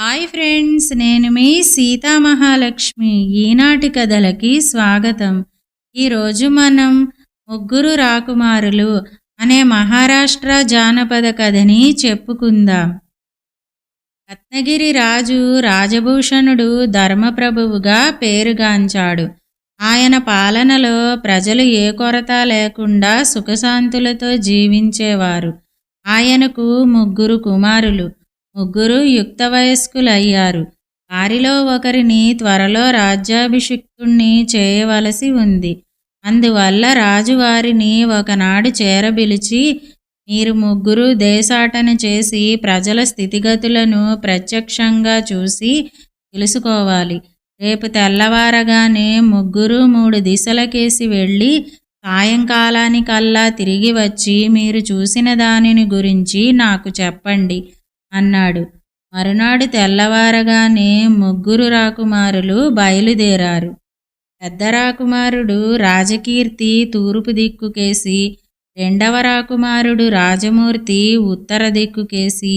Hi friends, నేను మీ సీతా మహాలక్ష్మి. ఈనాటి కథలకి స్వాగతం. ఈరోజు మనం ముగ్గురు రాకుమారులు అనే మహారాష్ట్ర జానపద కథని చెప్పుకుందాం. రత్నగిరి రాజు రాజభూషణుడు ధర్మప్రభువుగా పేరుగాంచాడు. ఆయన పాలనలో ప్రజలు ఏ కొరత లేకుండా సుఖశాంతులతో జీవించేవారు. ఆయనకు ముగ్గురు కుమారులు. ముగ్గురు యుక్త వయస్కులయ్యారు. వారిలో ఒకరిని త్వరలో రాజ్యాభిషిక్తుణ్ణి చేయవలసి ఉంది. అందువల్ల రాజు వారిని ఒకనాడు చేరబిలిచి, మీరు ముగ్గురు దేశాటన చేసి ప్రజల స్థితిగతులను ప్రత్యక్షంగా చూసి తెలుసుకోవాలి. రేపు తెల్లవారగానే ముగ్గురు 3 దిశలకేసి వెళ్ళి సాయంకాలానికల్లా తిరిగి వచ్చి మీరు చూసిన దానిని గురించి నాకు చెప్పండి అన్నాడు. మరునాడు తెల్లవారగానే ముగ్గురు రాకుమారులు బయలుదేరారు. పెద్ద రాకుమారుడు రాజకీర్తి తూర్పు దిక్కుకేసి, రెండవ రాకుమారుడు రాజమూర్తి ఉత్తర దిక్కుకేసి,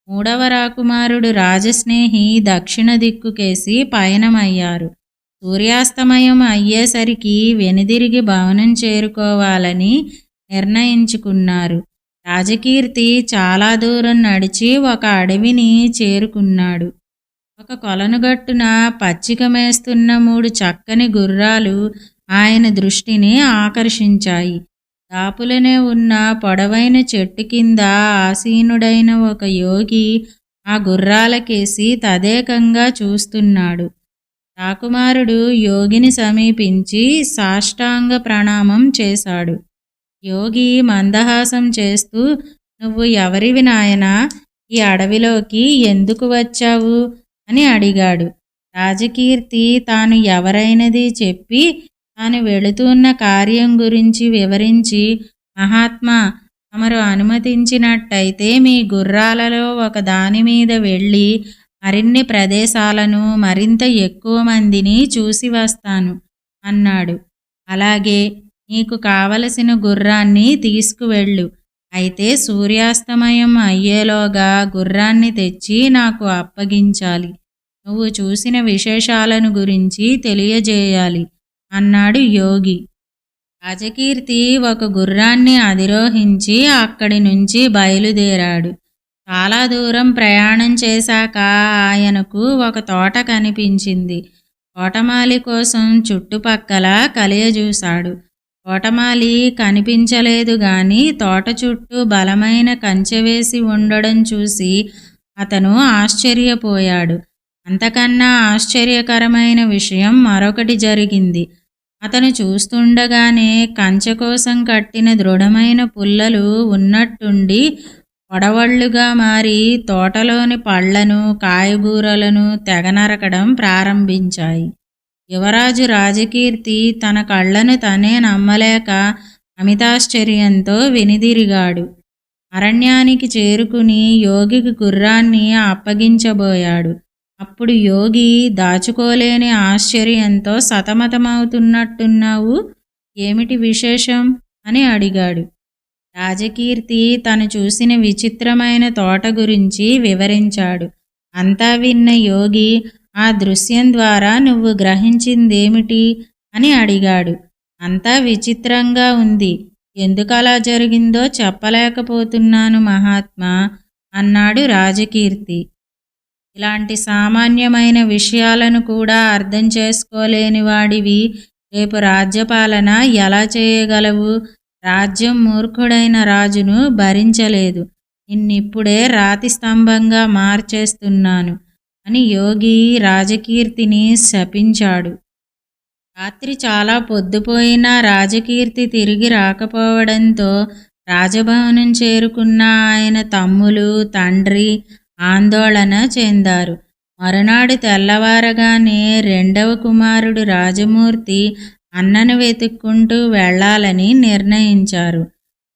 మూడవ రాకుమారుడు రాజస్నేహి దక్షిణ దిక్కుకేసి పయనమయ్యారు. సూర్యాస్తమయం అయ్యేసరికి వెనుదిరిగి భవనం చేరుకోవాలని నిర్ణయించుకున్నారు. రాజకీర్తి చాలా దూరం నడిచి ఒక అడవిని చేరుకున్నాడు. ఒక కొలనుగట్టున పచ్చిక మేస్తున్న 3 చక్కని గుర్రాలు ఆయన దృష్టిని ఆకర్షించాయి. దాపులనే ఉన్న పొడవైన చెట్టు కింద ఆసీనుడైన ఒక యోగి ఆ గుర్రాలకేసి తదేకంగా చూస్తున్నాడు. రాకుమారుడు యోగిని సమీపించి సాష్టాంగ ప్రణామం చేశాడు. యోగి మందహాసం చేస్తూ, నువ్వు ఎవరివి నాయనా? ఈ అడవిలోకి ఎందుకు వచ్చావు అని అడిగాడు. రాజకీర్తి తాను ఎవరైనది చెప్పి తాను వెళుతున్న కార్యం గురించి వివరించి, మహాత్మా, తమరు అనుమతించినట్టయితే మీ గుర్రాలలో ఒక దాని మీద వెళ్ళి మరిన్ని ప్రదేశాలను మరింత ఎక్కువ మందిని చూసి వస్తాను అన్నాడు. అలాగే, నీకు కావలసిన గుర్రాన్ని తీసుకువెళ్ళు. అయితే సూర్యాస్తమయం అయ్యేలోగా గుర్రాన్ని తెచ్చి నాకు అప్పగించాలి. నువ్వు చూసిన విశేషాలను గురించి తెలియజేయాలి అన్నాడు యోగి. రాజకీర్తి ఒక గుర్రాన్ని అధిరోహించి అక్కడి నుంచి బయలుదేరాడు. చాలా దూరం ప్రయాణం చేశాక ఆయనకు ఒక తోట కనిపించింది. తోటమాలి కోసం చుట్టుపక్కల కలియజూశాడు. తోటమాలి కనిపించలేదు గాని తోట చుట్టూ బలమైన కంచె వేసి ఉండడం చూసి అతను ఆశ్చర్యపోయాడు. అంతకన్నా ఆశ్చర్యకరమైన విషయం మరొకటి జరిగింది. అతను చూస్తుండగానే కంచె కోసం కట్టిన దృఢమైన పుల్లలు ఉన్నట్టుండి పొడవళ్లుగా మారి తోటలోని పళ్లను కాయగూరలను తెగనరకడం ప్రారంభించాయి. యువరాజు రాజకీర్తి తన కళ్ళను తనే నమ్మలేక అమితాశ్చర్యంతో వెనుదిరిగాడు. అరణ్యానికి చేరుకుని యోగికి గుర్రాన్ని అప్పగించబోయాడు. అప్పుడు యోగి దాచుకోలేని ఆశ్చర్యంతో, సతమతమవుతున్నట్టున్నావు, ఏమిటి విశేషం అని అడిగాడు. రాజకీర్తి తను చూసిన విచిత్రమైన తోట గురించి వివరించాడు. అంతా విన్న యోగి, ఆ దృశ్యం ద్వారా నువ్వు గ్రహించిందేమిటి అని అడిగాడు. అంతా విచిత్రంగా ఉంది. ఎందుకలా జరిగిందో చెప్పలేకపోతున్నాను మహాత్మా అన్నాడు రాజకీర్తి. ఇలాంటి సామాన్యమైన విషయాలను కూడా అర్థం చేసుకోలేని వాడివి రేపు రాజ్యపాలన ఎలా చేయగలవు? రాజ్యం మూర్ఖుడైన రాజును భరించలేదు. నిన్నిప్పుడే రాతి స్తంభంగా మార్చేస్తున్నాను అని యోగి రాజకీర్తిని శపించాడు. రాత్రి చాలా పొద్దుపోయినా రాజకీర్తి తిరిగి రాకపోవడంతో రాజభవనం చేరుకున్న ఆయన తమ్ములు, తండ్రి ఆందోళన చెందారు. మరునాడు తెల్లవారగానే రెండవ కుమారుడు రాజమూర్తి అన్నను వెతుక్కుంటూ వెళ్లాలని నిర్ణయించారు.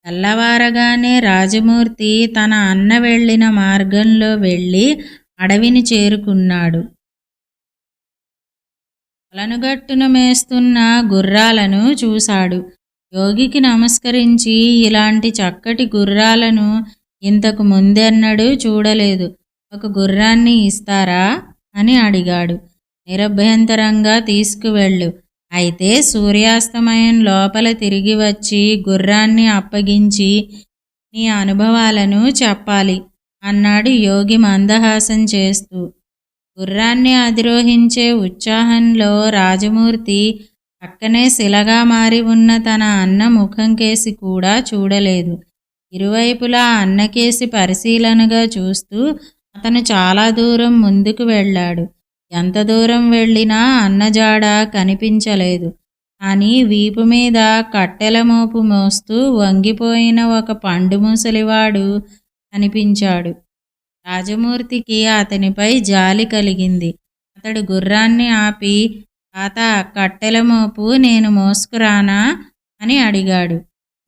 తెల్లవారగానే రాజమూర్తి తన అన్న వెళ్ళిన మార్గంలో వెళ్ళి అడవిని చేరుకున్నాడు. కొలనుగట్టున మేస్తున్న గుర్రాలను చూశాడు. యోగికి నమస్కరించి, ఇలాంటి చక్కటి గుర్రాలను ఇంతకు ముందెన్నడూ చూడలేదు. ఒక గుర్రాన్ని ఇస్తారా అని అడిగాడు. నిరభ్యంతరంగా తీసుకువెళ్ళు, అయితే సూర్యాస్తమయం లోపల తిరిగి వచ్చి గుర్రాన్ని అప్పగించి నీ అనుభవాలను చెప్పాలి అన్నాడు యోగి మందహాసం చేస్తూ. గుర్రాన్ని అధిరోహించే ఉత్సాహంలో రాజమూర్తి పక్కనే శిలగా మారి ఉన్న తన అన్న ముఖం కేసి కూడా చూడలేదు. ఇరువైపులా అన్నకేసి పరిశీలనగా చూస్తూ అతను చాలా దూరం ముందుకు వెళ్ళాడు. ఎంత దూరం వెళ్ళినా అన్నజాడ కనిపించలేదు. కానీ వీపు మీద కట్టెల మోపు మోస్తూ వంగిపోయిన ఒక పండు ముసలివాడు కనిపించాడు. రాజమూర్తికి అతనిపై జాలి కలిగింది. అతడు గుర్రాన్ని ఆపి, తాత, కట్టెల మోపు నేను మోసుకురానా అని అడిగాడు.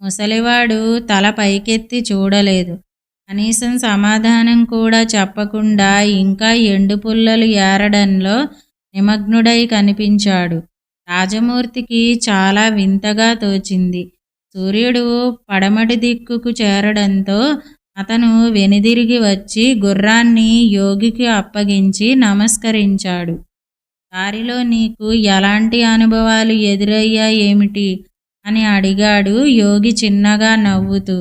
ముసలివాడు తల పైకెత్తి చూడలేదు. కనీసం సమాధానం కూడా చెప్పకుండా ఇంకా ఎండు పుల్లలు ఏరడంలో నిమగ్నుడై కనిపించాడు. రాజమూర్తికి చాలా వింతగా తోచింది. సూర్యుడు పడమటి దిక్కుకు చేరడంతో అతను వెనుదిరిగి వచ్చి గుర్రాన్ని యోగికి అప్పగించి నమస్కరించాడు. దారిలో నీకు ఎలాంటి అనుభవాలు ఎదురయ్యాయేమిటి అని అడిగాడు యోగి చిన్నగా నవ్వుతూ.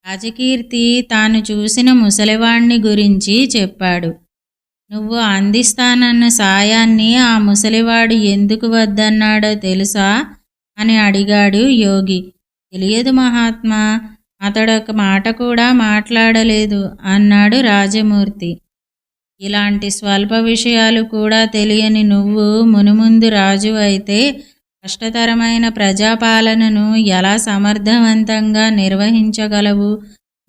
రాజకీర్తి తాను చూసిన ముసలివాణ్ణి గురించి చెప్పాడు. నువ్వు అందిస్తానన్న సాయాన్ని ఆ ముసలివాడు ఎందుకు వద్దన్నాడో తెలుసా అని అడిగాడు యోగి. తెలియదు మహాత్మా, అతడొక మాట కూడా మాట్లాడలేదు అన్నాడు రాజమూర్తి. ఇలాంటి స్వల్ప విషయాలు కూడా తెలియని నువ్వు మునుముందు రాజు అయితే కష్టతరమైన ప్రజాపాలనను ఎలా సమర్థవంతంగా నిర్వహించగలవు?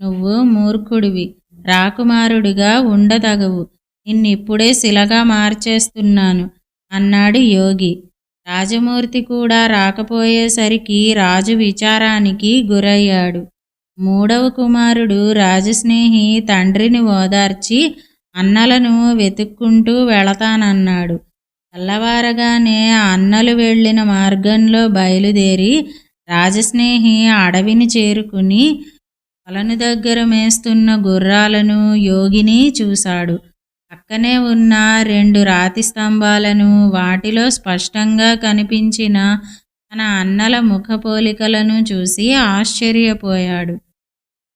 నువ్వు మూర్ఖుడివి, రాకుమారుడిగా ఉండతగవు. నిన్నిప్పుడే శిలగా మార్చేస్తున్నాను అన్నాడు యోగి. రాజమూర్తి కూడా రాకపోయేసరికి రాజు విచారానికి గురయ్యాడు. మూడవ కుమారుడు రాజస్నేహి తండ్రిని ఓదార్చి అన్నలను వెతుక్కుంటూ వెళతానన్నాడు. తెల్లవారగానే అన్నలు వెళ్ళిన మార్గంలో బయలుదేరి రాజస్నేహి అడవిని చేరుకుని కొలను దగ్గర మేస్తున్న గుర్రాలను యోగిని చూశాడు. పక్కనే ఉన్న 2 రాతి స్తంభాలను, వాటిలో స్పష్టంగా కనిపించిన తన అన్నల ముఖపోలికలను చూసి ఆశ్చర్యపోయాడు.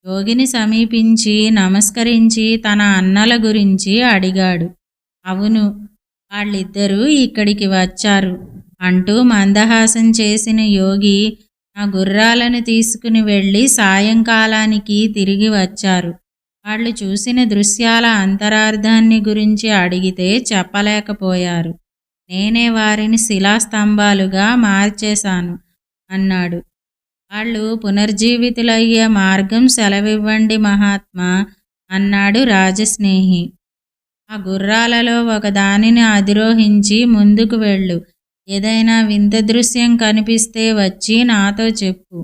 యోగిని సమీపించి నమస్కరించి తన అన్నల గురించి అడిగాడు. అవును, వాళ్ళిద్దరూ ఇక్కడికి వచ్చారు అంటూ మందహాసం చేసిన యోగి, నా గుర్రాలను తీసుకుని వెళ్ళి సాయంకాలానికి తిరిగి వచ్చారు. వాళ్ళు చూసిన దృశ్యాల అంతరార్థాన్ని గురించి అడిగితే చెప్పలేకపోయారు. నేనే వారిని శిలాస్తంభాలుగా మార్చేశాను అన్నాడు. వాళ్ళు పునర్జీవితులయ్యే మార్గం సెలవివ్వండి మహాత్మా అన్నాడు రాజస్నేహి. ఆ గుర్రాలలో ఒకదానిని అధిరోహించి ముందుకు వెళ్ళు. ఏదైనా వింత దృశ్యం కనిపిస్తే వచ్చి నాతో చెప్పు.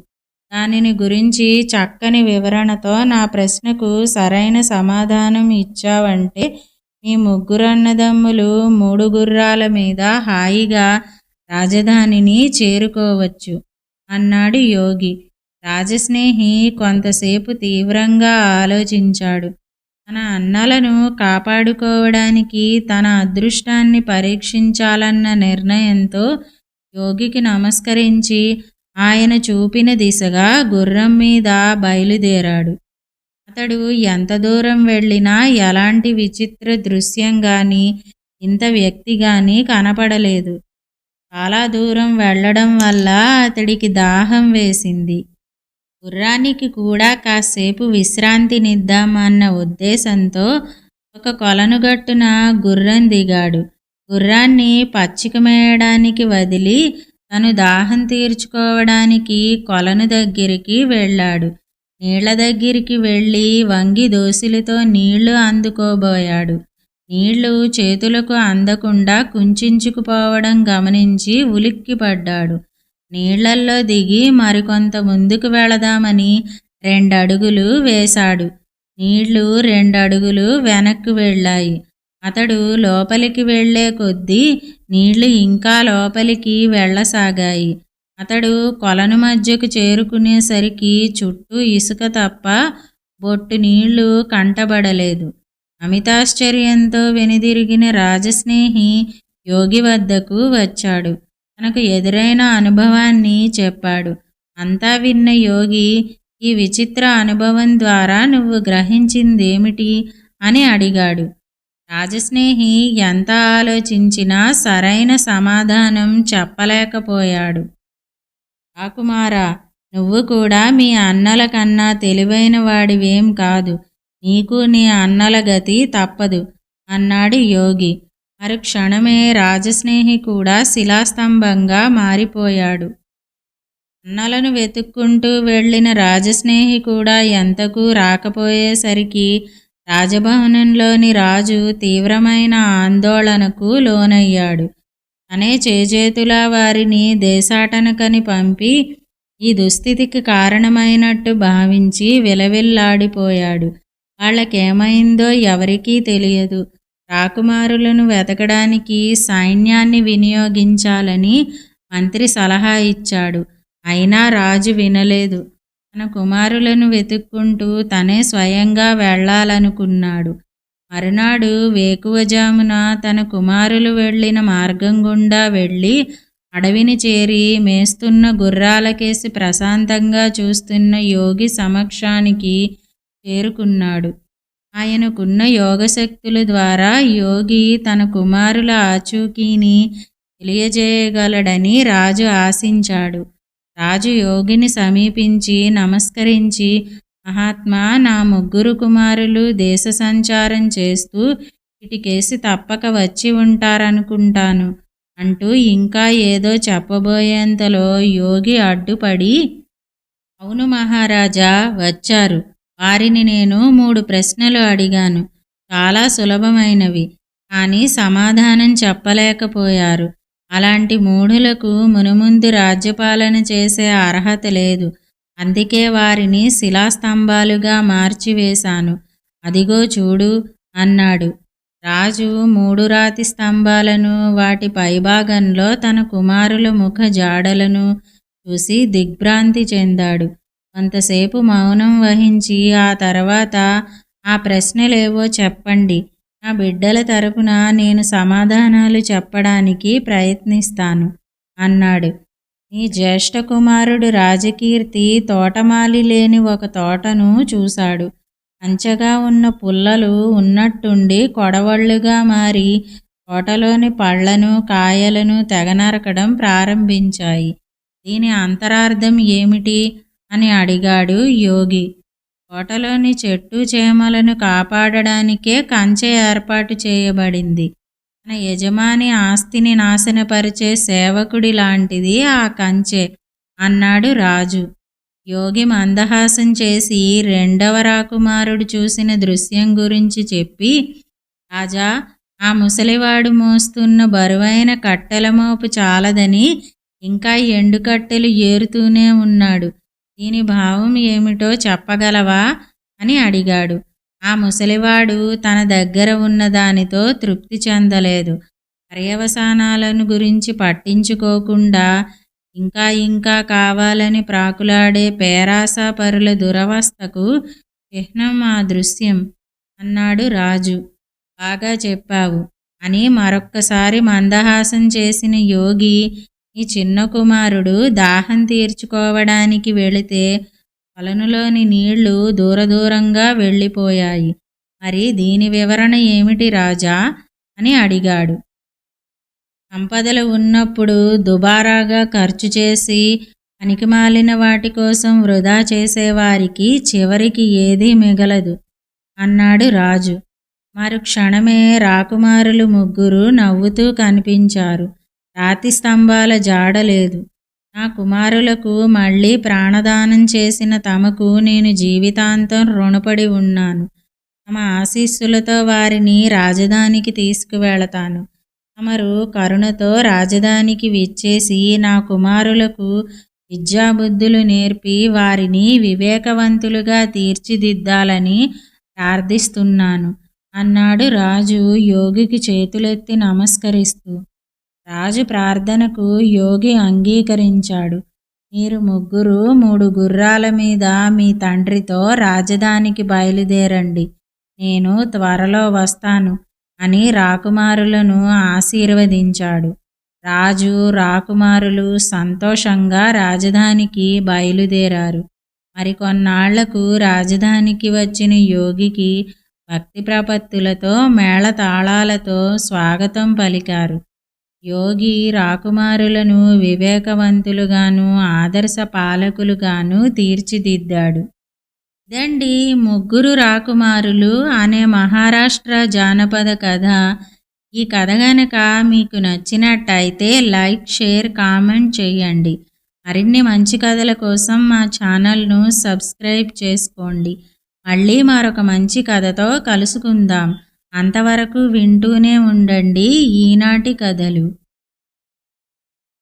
దానిని గురించి చక్కని వివరణతో నా ప్రశ్నకు సరైన సమాధానం ఇచ్చావంటే మీ 3 అన్నదమ్ములు 3 గుర్రాల మీద హాయిగా రాజధానిని చేరుకోవచ్చు అన్నాడు యోగి. రాజస్నేహి కొంతసేపు తీవ్రంగా ఆలోచించాడు. తన అన్నలను కాపాడుకోవడానికి తన అదృష్టాన్ని పరీక్షించాలన్న నిర్ణయంతో యోగికి నమస్కరించి ఆయన చూపిన దిశగా గుర్రం మీద బయలుదేరాడు. అతడు ఎంత దూరం వెళ్ళినా ఎలాంటి విచిత్ర దృశ్యం గాని ఇంత వ్యక్తి గాని కనపడలేదు. చాలా దూరం వెళ్ళడం వల్ల అతడికి దాహం వేసింది. గుర్రానికి కూడా కాసేపు విశ్రాంతినిద్దామన్న ఉద్దేశంతో ఒక కొలనుగట్టున గుర్రం దిగాడు. గుర్రాన్ని పచ్చిక మేయడానికి వదిలి తను దాహం తీర్చుకోవడానికి కొలను దగ్గరికి వెళ్ళాడు. నీళ్ల దగ్గరికి వెళ్ళి వంగి దోసిలితో నీళ్లు అందుకోబోయాడు. నీళ్లు చేతులకు అందకుండా కుంచుకుపోవడం గమనించి ఉలిక్కిపడ్డాడు. నీళ్లల్లో దిగి మరికొంత ముందుకు వెళదామని 2 అడుగులు వేశాడు. నీళ్లు 2 అడుగులు వెనక్కు వెళ్ళాయి. అతడు లోపలికి వెళ్లే కొద్దీ నీళ్లు ఇంకా లోపలికి వెళ్ళసాగాయి. అతడు కొలను మధ్యకు చేరుకునేసరికి చుట్టూ ఇసుక తప్ప బొట్టు నీళ్లు కంటబడలేదు. అమితాశ్చర్యంతో వెనుదిరిగిన రాజస్నేహి యోగి వద్దకు వచ్చాడు. తనకు ఎదురైన అనుభవాన్ని చెప్పాడు. అంతా విన్న యోగి, ఈ విచిత్ర అనుభవం ద్వారా నువ్వు గ్రహించిందేమిటి అని అడిగాడు. రాజస్నేహి ఎంత ఆలోచించినా సరైన సమాధానం చెప్పలేకపోయాడు. రాకుమారా, నువ్వు కూడా మీ అన్నల కన్నా తెలివైన వాడివేం కాదు. నీకు నీ అన్నల గతి తప్పదు అన్నాడు యోగి. మరుక్షణమే రాజస్నేహి కూడా శిలాస్తంభంగా మారిపోయాడు. అన్నలను వెతుక్కుంటూ వెళ్ళిన రాజస్నేహి కూడా ఎంతకు రాకపోయేసరికి రాజభవనంలోని రాజు తీవ్రమైన ఆందోళనకు లోనయ్యాడు. తనే చేజేతులా వారిని దేశాటనకని పంపి ఈ దుస్థితికి కారణమైనట్టు భావించి విలవిల్లాడిపోయాడు. వాళ్ళకేమైందో ఎవరికీ తెలియదు. రాకుమారులను వెతకడానికి సైన్యాన్ని వినియోగించాలని మంత్రి సలహా ఇచ్చాడు. అయినా రాజు వినలేదు. తన కుమారులను వెతుక్కుంటూ తనే స్వయంగా వెళ్ళాలనుకున్నాడు. మరునాడు వేకువజామున తన కుమారులు వెళ్ళిన మార్గం గుండా వెళ్ళి అడవిని చేరి మేస్తున్న గుర్రాలకేసి ప్రశాంతంగా చూస్తున్న యోగి సమక్షానికి చేరుకున్నాడు. ఆయనకున్న యోగశక్తుల ద్వారా యోగి తన కుమారుల ఆచూకీని తెలియజేయగలడని రాజు ఆశించాడు. రాజు యోగిని సమీపించి నమస్కరించి, మహాత్మా, నా 3 కుమారులు దేశ సంచారం చేస్తూ ఇటుకేసి తప్పక వచ్చి ఉంటారనుకుంటాను అంటూ ఇంకా ఏదో చెప్పబోయేంతలో యోగి అడ్డుపడి, అవును మహారాజా, వచ్చారు. వారిని నేను 3 ప్రశ్నలు అడిగాను. చాలా సులభమైనవి, కానీ సమాధానం చెప్పలేకపోయారు. అలాంటి మూఢులకు మునుముందు రాజ్యపాలన చేసే అర్హత లేదు. అందుకే వారిని శిలాస్తంభాలుగా మార్చివేశాను. అదిగో చూడు అన్నాడు. రాజు 3 రాతి స్తంభాలను, వాటి పైభాగంలో తన కుమారుల ముఖ జాడలను చూసి దిగ్భ్రాంతి చెందాడు. కొంతసేపు మౌనం వహించి ఆ తర్వాత, ఆ ప్రశ్నలేవో చెప్పండి. నా బిడ్డల తరపున నేను సమాధానాలు చెప్పడానికి ప్రయత్నిస్తాను అన్నాడు. నీ జ్యేష్ఠ కుమారుడు రాజకీర్తి తోటమాలి లేని ఒక తోటను చూశాడు. అంచగా ఉన్న పుల్లలు ఉన్నట్టుండి కొడవళ్లుగా మారి తోటలోని పళ్లను, కాయలను తెగనరకడం ప్రారంభించాయి. దీని అంతరార్థం ఏమిటి అని అడిగాడు యోగి. తోటలోని చెట్టు చేమలను కాపాడడానికే కంచె ఏర్పాటు చేయబడింది. తన యజమాని ఆస్తిని నాశనపరిచే సేవకుడి లాంటిది ఆ కంచె అన్నాడు రాజు. యోగి మందహాసం చేసి రెండవ రాకుమారుడు చూసిన దృశ్యం గురించి చెప్పి, రాజా, ఆ ముసలివాడు మోస్తున్న బరువైన కట్టెల మోపు చాలదని ఇంకా ఎండుకట్టెలు ఏరుతూనే ఉన్నాడు. దీని భావం ఏమిటో చెప్పగలవా అని అడిగాడు. ఆ ముసలివాడు తన దగ్గర ఉన్న దానితో తృప్తి చెందలేదు. పర్యవసానాలను గురించి పట్టించుకోకుండా ఇంకా ఇంకా కావాలని ప్రాకులాడే పేరాసపరుల దురవస్థకు చిహ్నం ఆ దృశ్యం అన్నాడు రాజు. బాగా చెప్పావు అని మరొక్కసారి మందహాసం చేసిన యోగి, ఈ చిన్న కుమారుడు దాహం తీర్చుకోవడానికి వెళితే కొలనులోని నీళ్లు దూరదూరంగా వెళ్ళిపోయాయి. మరి దీని వివరణ ఏమిటి రాజా అని అడిగాడు. సంపదలు ఉన్నప్పుడు దుబారాగా ఖర్చు చేసి పనికిమాలిన వాటి కోసం వృధా చేసేవారికి చివరికి ఏదీ మిగలదు అన్నాడు రాజు. మరుక్షణమే రాకుమారులు 3 నవ్వుతూ కనిపించారు. రాతి స్తంభాల జాడలేదు. నా కుమారులకు మళ్ళీ ప్రాణదానం చేసిన తమకు నేను జీవితాంతం రుణపడి ఉన్నాను. తమ ఆశీస్సులతో వారిని రాజధానికి తీసుకువెళతాను. తమరు కరుణతో రాజధానికి విచ్చేసి నా కుమారులకు విద్యాబుద్ధులు నేర్పి వారిని వివేకవంతులుగా తీర్చిదిద్దాలని ప్రార్థిస్తున్నాను అన్నాడు రాజు యోగికి చేతులెత్తి నమస్కరిస్తూ. రాజు ప్రార్థనకు యోగి అంగీకరించాడు. మీరు 3 3 గుర్రాల మీద మీ తండ్రితో రాజధానికి బయలుదేరండి. నేను త్వరలో వస్తాను అని రాకుమారులను ఆశీర్వదించాడు. రాజు రాకుమారులు సంతోషంగా రాజధానికి బయలుదేరారు. మరికొన్నాళ్లకు రాజధానికి వచ్చిన యోగికి భక్తి ప్రపత్తులతో మేళతాళాలతో స్వాగతం పలికారు. యోగి రాకుమారులను వివేకవంతులుగాను ఆదర్శ పాలకులుగాను తీర్చిదిద్దాడు. ఇదండి ముగ్గురు రాకుమారులు అనే మహారాష్ట్ర జానపద కథ. ఈ కథ గనక మీకు నచ్చినట్టయితే లైక్, షేర్, కామెంట్ చేయండి. మరిన్ని మంచి కథల కోసం మా ఛానల్ను సబ్స్క్రైబ్ చేసుకోండి. మళ్ళీ మరొక మంచి కథతో కలుసుకుందాం. అంతవరకు వింటూనే ఉండండి ఈనాటి కథలు.